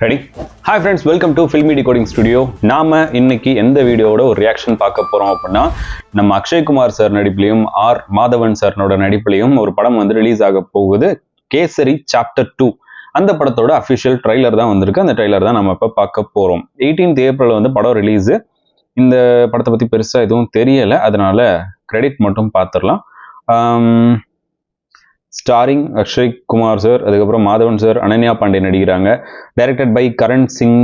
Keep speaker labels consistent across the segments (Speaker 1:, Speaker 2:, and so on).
Speaker 1: Ready? Hi friends, welcome to filmi decoding studio. நாம இன்னைக்கு எந்த வீடியோவோட ஒரு ரியாக்ஷன் பார்க்க போறோம் அப்படின்னா, நம்ம அக்ஷய்குமார் சார் நடிப்புலையும் மாதவன் சார்னோட நடிப்புலையும் ஒரு படம் வந்து ரிலீஸ் ஆக போகுது, கேசரி சாப்டர் 2. அந்த படத்தோட அஃபிஷியல் ட்ரைலர் தான் வந்திருக்கு. அந்த ட்ரைலர் தான் நம்ம இப்போ பார்க்க போறோம். 18th ஏப்ரல் வந்து படம் ரிலீஸு. இந்த படத்தை பத்தி பெருசா எதுவும் தெரியல, அதனால கிரெடிட் மட்டும் பார்த்துடலாம். ஸ்டாரிங் அக்ஷய் குமார் சார், அதுக்கப்புறம் மாதவன் சார், அனன்யா பாண்டே நடிக்கிறாங்க. டைரக்டட் பை கரண் சிங்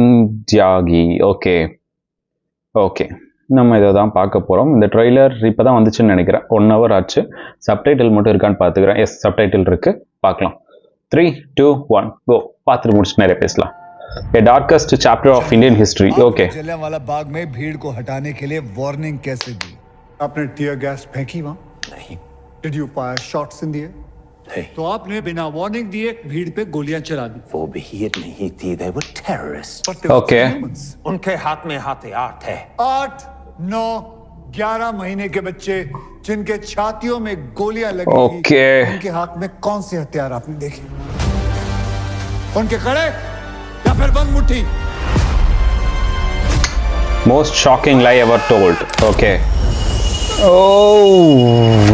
Speaker 1: தியாகி. ஓகே ஓகே, நம்ம இதை தான் பார்க்க போகிறோம். இந்த ட்ரெய்லர் இப்போ தான் வந்துச்சுன்னு நினைக்கிறேன், 1 hour ஆச்சு. சப்டைட்டில் மட்டும் இருக்கான்னு பார்த்துக்கிறேன். எஸ், சப்டைட்டில் இருக்கு, பார்க்கலாம். 3, 2, 1 கோ. பார்த்துட்டு முடிச்சுட்டு நிறைய பேசலாம். A darkest chapter of Indian history. Okay.
Speaker 2: Jallianwala Bagh में भीड़ को हटाने के लिए वार्निंग कैसे दी? आपने टीयर गैस फेंकी वहां?
Speaker 3: नहीं।
Speaker 2: Did you fire shots in the air?
Speaker 3: नहीं।
Speaker 4: तो आपने बिना वार्निंग दिए भीड़ पे गोलियां चला दी।
Speaker 3: वो भीड़ नहीं थी, they were terrorists.
Speaker 2: But they were
Speaker 1: Okay.
Speaker 2: humans.
Speaker 3: उनके हाथ में हथियार थे।
Speaker 2: 8, 9, 11 महीने के बच्चे जिनके छातियों में गोलियां लगी थी,
Speaker 1: Okay.
Speaker 2: उनके हाथ में कौन से हथियार आपने देखे? उनके कड़े या फिर बंद मुट्ठी?
Speaker 1: Most shocking lie ever told. Okay. Oh,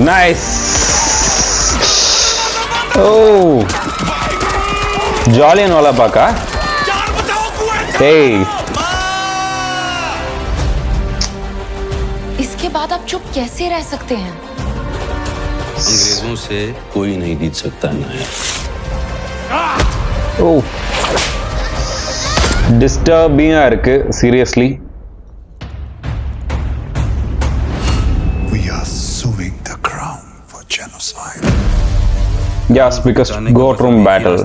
Speaker 1: nice. Oh, Jallianwala Bagh. Hey.
Speaker 5: इसके बाद आप चुप कैसे रह सकते हैं?
Speaker 6: अंग्रेजों से कोई नहीं जीत सकता नायक।
Speaker 1: Oh. Disturbing இருக்கு, seriously.
Speaker 2: We are suing the crown for genocide.
Speaker 1: Yes, because courtroom battle.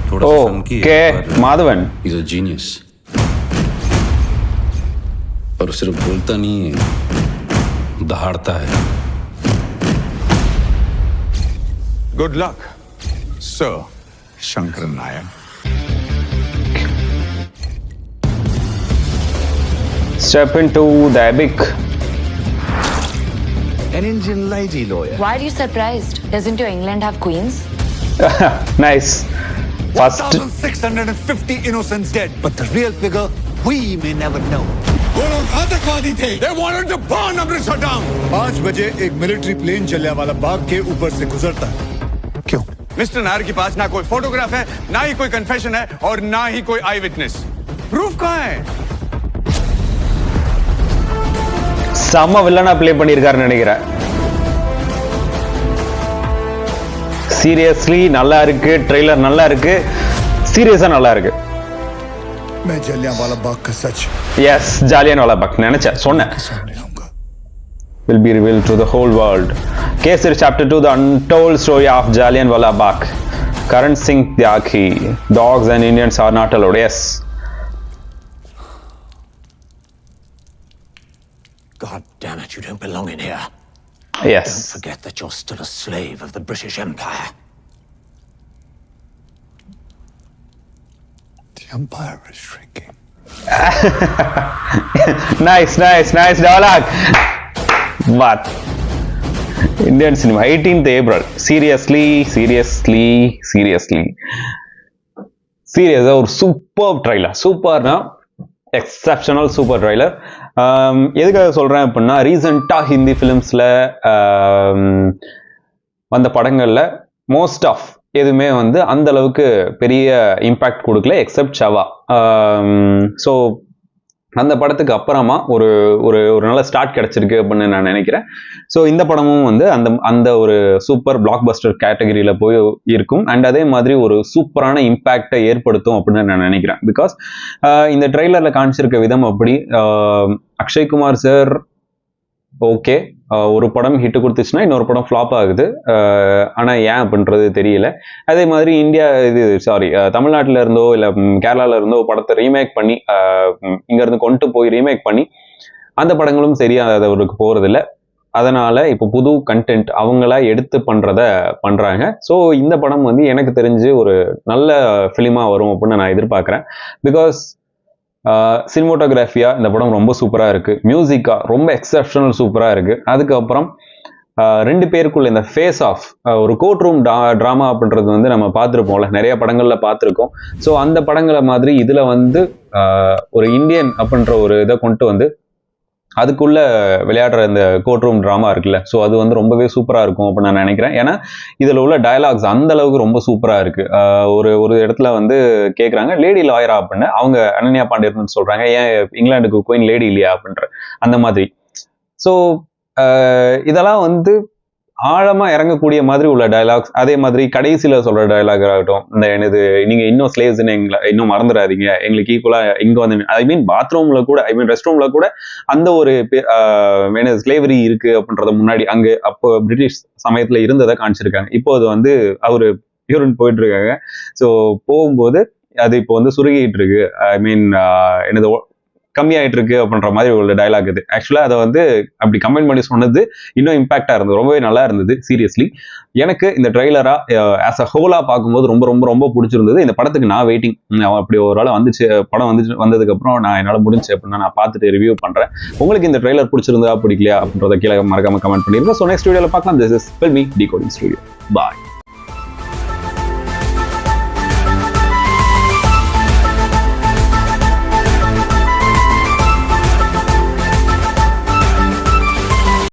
Speaker 6: थोड़ा सा funky है,
Speaker 1: Okay,
Speaker 6: पर
Speaker 1: Madhavan.
Speaker 6: he's a genius. और सिर्फ बोलता नहीं है, दहाड़ता है।
Speaker 2: Good luck, Sir Shankar Nayak.
Speaker 1: Step into the epic.
Speaker 3: An Indian lady lawyer.
Speaker 5: Why are you surprised? Doesn't your England have queens?
Speaker 1: Nice. First.
Speaker 2: 1,650 innocents dead, but the real figure we may never know. वो लोग आतंकवादी थे. They wanted to burn Amritsar down. 5 बजे एक military plane Jallianwala Bagh के ऊपर से गुजरता है. क्यों?
Speaker 7: मिस्टर नायर के पास ना कोई फोटोग्राफ है, ना ही कोई कन्फेशन है और ना ही कोई आई विटनेस. प्रूफ कहाँ है?
Speaker 1: செம்ம வில்லனா ப்ளே பண்ணியிருக்காருன்னு நினைக்கிறேன். சீரியஸ்லி நல்லா இருக்கு, ட்ரெய்லர் நல்லா இருக்கு, சீரியஸா நல்லா இருக்கு.
Speaker 2: मैं जलियांवाला बाग का सच
Speaker 1: எஸ், ஜாலியன்வாலா பாக் நினைச்சேன், சொன்னேன்.
Speaker 2: सामने लाऊंगा.
Speaker 1: Will be revealed to the whole world. Kesari Chapter 2, the untold story of Jallianwala Bagh. Karan Singh Tyagi. Dogs and Indians are not allowed. Yes.
Speaker 3: God damn it, you don't belong in here.
Speaker 1: Yes.
Speaker 3: Don't forget that you're still a slave of the British Empire.
Speaker 2: The empire is shrinking.
Speaker 1: Nice dialogue. But Indian cinema, 18th April. Seriously. ஒரு super trailer. சூப்பர்னா exceptional super trailer. எதுக்காக சொல்கிறேன் அப்படின்னா, ரீசெண்டாக ஹிந்தி ஃபிலிம்ஸில் வந்த படங்களில் most of எதுவுமே வந்து அந்த அளவுக்கு பெரிய இம்பேக்ட் கொடுக்கல, எக்ஸப்ட் ஷவா. ஸோ அந்த படத்துக்கு அப்புறமா ஒரு ஒரு ஒரு நல்ல ஸ்டார்ட் கிடைச்சிருக்கு அப்படின்னு நான் நினைக்கிறேன். ஸோ இந்த படமும் வந்து அந்த ஒரு சூப்பர் பிளாக் பஸ்டர் கேட்டகரியில் போய் இருக்கும். அண்ட் அதே மாதிரி ஒரு சூப்பரான இம்பேக்டை ஏற்படுத்தும் அப்படின்னு நான் நினைக்கிறேன். பிகாஸ் இந்த ட்ரெய்லரில் காமிச்சிருக்க விதம் அப்படி, அக்ஷய்குமார் சார் ஓகே, ஒரு படம் ஹிட்டு கொடுத்துச்சுன்னா இன்னொரு படம் ஃப்ளாப் ஆகுது. ஆனால் ஏன் அப்படின்றது தெரியல. அதே மாதிரி தமிழ்நாட்டில் இருந்தோ இல்லை கேரளாவில் இருந்தோ படத்தை ரீமேக் பண்ணி இங்கேருந்து கொண்டு போய் ரீமேக் பண்ணி அந்த படங்களும் சரியாதவருக்கு போகிறதில்ல. அதனால் இப்போ புது கண்டென்ட் அவங்களா எடுத்து பண்ணுறாங்க. ஸோ இந்த படம் வந்து எனக்கு தெரிஞ்சு ஒரு நல்ல ஃபிலிமாக வரும் அப்படின்னு நான் எதிர்பார்க்குறேன். பிகாஸ் சினிமோட்டோகிராஃபியா இந்த படம் ரொம்ப சூப்பராக இருக்குது, மியூசிக்கா ரொம்ப எக்ஸப்ஷனல் சூப்பராக இருக்குது. அதுக்கப்புறம் ரெண்டு பேருக்குள்ள இந்த ஃபேஸ் ஆஃப் ஒரு கோர்ட் ரூம் ட்ராமா அப்படின்றது வந்து நம்ம பார்த்துருப்போம்ல, நிறைய படங்கள்ல பார்த்துருக்கோம். ஸோ அந்த படங்களை மாதிரி இதுல வந்து ஒரு இந்தியன் அப்படின்ற ஒரு இதை கொண்டு வந்து அதுக்குள்ள விளையாடுற இந்த கோர்ட் ரூம் ட்ராமா இருக்குல்ல, ஸோ அது வந்து ரொம்பவே சூப்பராக இருக்கும் அப்படின்னு நான் நினைக்கிறேன். ஏன்னா இதில் உள்ள டயலாக்ஸ் அந்த அளவுக்கு ரொம்ப சூப்பராக இருக்கு. ஒரு இடத்துல வந்து கேட்குறாங்க லேடி லாயரா அப்படின்னு, அவங்க அனன்யா பாண்டியன் சொல்றாங்க ஏன் இங்கிலாந்துக்கு குயின் லேடி இல்லையா அப்படின்ற அந்த மாதிரி. ஸோ இதெல்லாம் வந்து ஆழமா இறங்கக்கூடிய மாதிரி உள்ள டயலாக்ஸ். அதே மாதிரி கடைசியில சொல்ற டயலாக் ஆகட்டும், இந்த எனது நீங்க இன்னும் ஸ்லேவ்ஸ்ன்னு எங்களை இன்னும் மறந்துடாதீங்க, எங்களுக்கு ஈக்குவலா இங்க வந்து ஐ மீன் பாத்ரூம்ல கூட ரெஸ்ட் ரூம்ல கூட அந்த ஒரு ஸ்லேவரி இருக்கு அப்படின்றத முன்னாடி அங்க அப்போ பிரிட்டிஷ் சமயத்துல இருந்ததை காமிச்சிருக்காங்க. இப்போ அது வந்து அவரு யூரின் போயிட்டு இருக்காங்க. ஸோ போகும்போது அது இப்போ வந்து சுருகிட்டு இருக்கு, ஐ மீன் எனது கம்மியாயிட்டு இருக்கு அப்படின்ற மாதிரி ஒரு டைலாக் இது. ஆக்சுவலா அதை வந்து அப்படி கமெண்ட் பண்ணி சொன்னது இன்னும் இம்பாக்டா இருந்தது, ரொம்பவே நல்லா இருந்தது. சீரியஸ்லி எனக்கு இந்த ட்ரெய்லரா ஆஸ் அ ஹோலா பார்க்கும்போது ரொம்ப ரொம்ப ரொம்ப பிடிச்சிருந்தது. இந்த படத்துக்கு நான் வெயிட்டிங். அப்படி ஒரு வேளை வந்துச்சு, படம் வந்ததுக்கு அப்புறம் நான் என்னால் முடிஞ்சு அப்படின்னா நான் பார்த்துட்டு ரிவ்யூ பண்றேன். உங்களுக்கு இந்த ட்ரெய்லர் பிடிச்சிருந்தா பிடிக்கலையா அப்படின்றத கீழே மறக்காம கமெண்ட் பண்ணிருங்க. ஸோ நெக்ஸ்ட் வீடியோல பார்க்கலாம். This is filmi decoding studio. Bye.